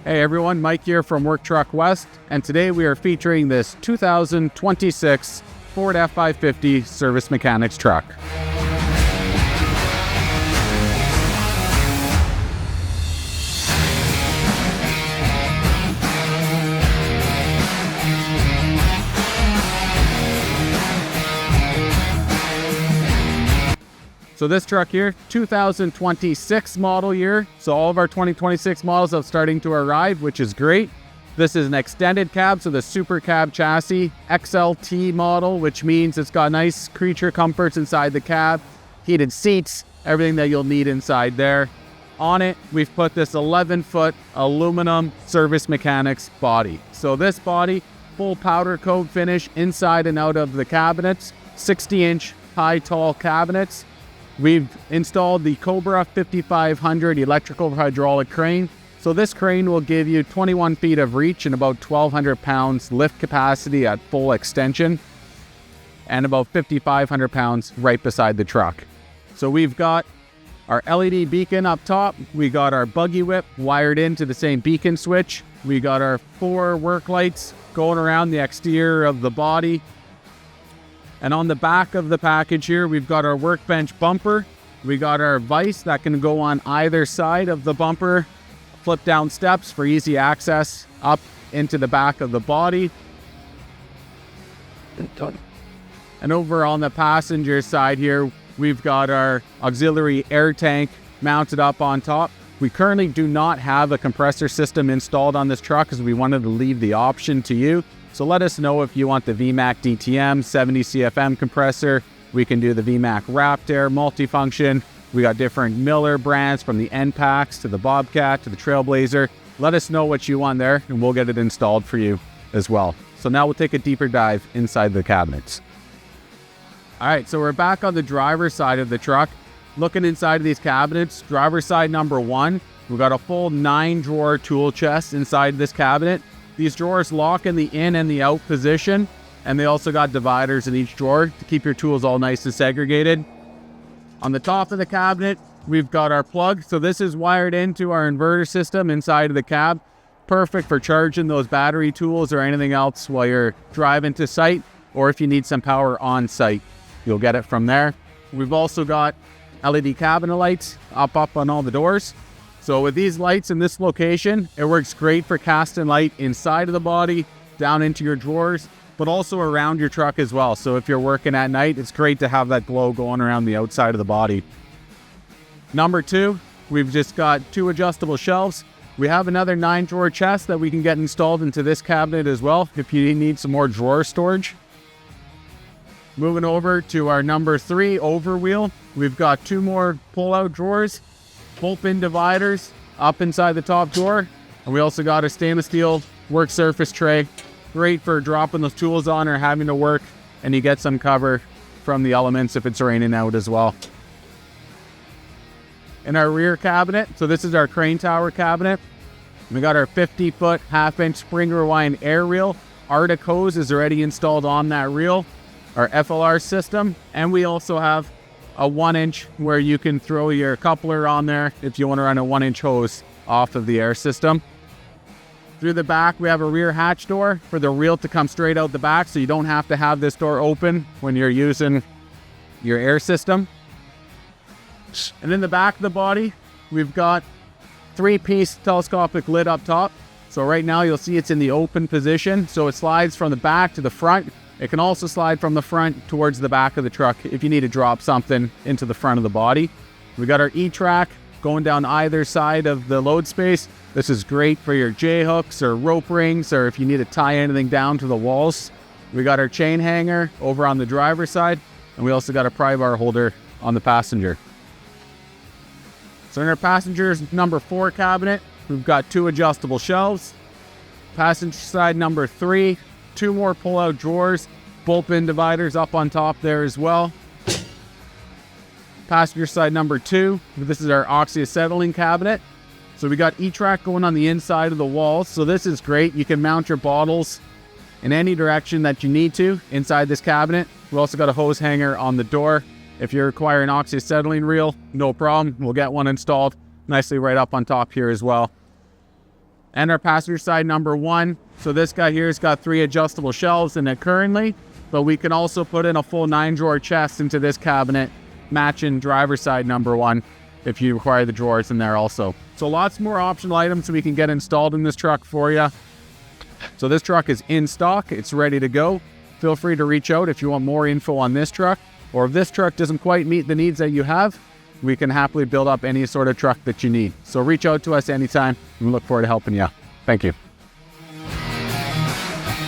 Hey everyone, Mike here from Work Truck West, and today we are featuring this 2026 Ford F550 Service Mechanics truck. So this truck here, 2026 model year. So all of our 2026 models are starting to arrive, which is great. This is an extended cab, so the Super Cab chassis, XLT model, which means it's got nice creature comforts inside the cab, heated seats, everything that you'll need inside there. On it, we've put this 11-foot aluminum Service Mechanics body. So this body, full powder coat finish inside and out of the cabinets, 60-inch high tall cabinets. We've installed the Cobra 5500 electrical hydraulic crane. So this crane will give you 21 feet of reach and about 1,200 pounds lift capacity at full extension, and about 5,500 pounds right beside the truck. So we've got our LED beacon up top. We got our buggy whip wired into the same beacon switch. We got our 4 work lights going around the exterior of the body. And on the back of the package here, we've got our workbench bumper. We got our vise that can go on either side of the bumper. Flip down steps for easy access up into the back of the body. And over on the passenger side here, we've got our auxiliary air tank mounted up on top. We currently do not have a compressor system installed on this truck because we wanted to leave the option to you. So let us know if you want the VMAX DTM 70 CFM compressor. We can do the VMAX Raptor multifunction. We got different Miller brands from the NPAX to the Bobcat to the Trailblazer. Let us know what you want there and we'll get it installed for you as well. So now we'll take a deeper dive inside the cabinets. All right, so we're back on the driver's side of the truck. Looking inside of these cabinets, driver's side number 1, we've got a full 9-drawer tool chest inside this cabinet. These drawers lock in the in and the out position, and they also got dividers in each drawer to keep your tools all nice and segregated. On the top of the cabinet, we've got our plug. So this is wired into our inverter system inside of the cab. Perfect for charging those battery tools or anything else while you're driving to site, or if you need some power on site, you'll get it from there. We've also got LED cabinet lights up on all the doors. So with these lights in this location, it works great for casting light inside of the body, down into your drawers, but also around your truck as well. So if you're working at night, it's great to have that glow going around the outside of the body. Number 2, we've just got 2 adjustable shelves. We have another 9-drawer chest that we can get installed into this cabinet as well if you need some more drawer storage. Moving over to our number 3 overwheel, we've got 2 more pull-out drawers. Pull-pin dividers up inside the top drawer, and we also got a stainless steel work surface tray, great for dropping those tools on or having to work, and you get some cover from the elements if it's raining out as well. In our rear cabinet, so this is our crane tower cabinet, we got our 50-foot half-inch spring rewind air reel. Arctic hose is already installed on that reel, our FLR system, and we also have a 1-inch where you can throw your coupler on there if you want to run a 1-inch hose off of the air system. Through the back, we have a rear hatch door for the reel to come straight out the back, so you don't have to have this door open when you're using your air system. And in the back of the body, we've got 3-piece telescopic lid up top. So right now you'll see it's in the open position, so it slides from the back to the front. It can also slide from the front towards the back of the truck if you need to drop something into the front of the body. We got our E-track going down either side of the load space. This is great for your J-hooks or rope rings, or if you need to tie anything down to the walls. We got our chain hanger over on the driver's side, and we also got a pry bar holder on the passenger. So in our passenger's number 4 cabinet, we've got 2 adjustable shelves. Passenger side number 3, 2 more pull-out drawers, pull-pin dividers up on top there as well. Passenger side number 2, this is our oxyacetylene cabinet. So we got E-track going on the inside of the walls. So this is great. You can mount your bottles in any direction that you need to inside this cabinet. We also got a hose hanger on the door. If you require an oxyacetylene reel, no problem. We'll get one installed nicely right up on top here as well. and our passenger side number 1. So this guy here has got 3 adjustable shelves in it currently, but we can also put in a full 9-drawer chest into this cabinet, matching driver's side number 1 if you require the drawers in there also. So lots more optional items we can get installed in this truck for you. So this truck is in stock, it's ready to go. Feel free to reach out if you want more info on this truck, or if this truck doesn't quite meet the needs that you have, we can happily build up any sort of truck that you need. So reach out to us anytime, and we look forward to helping you. Thank you.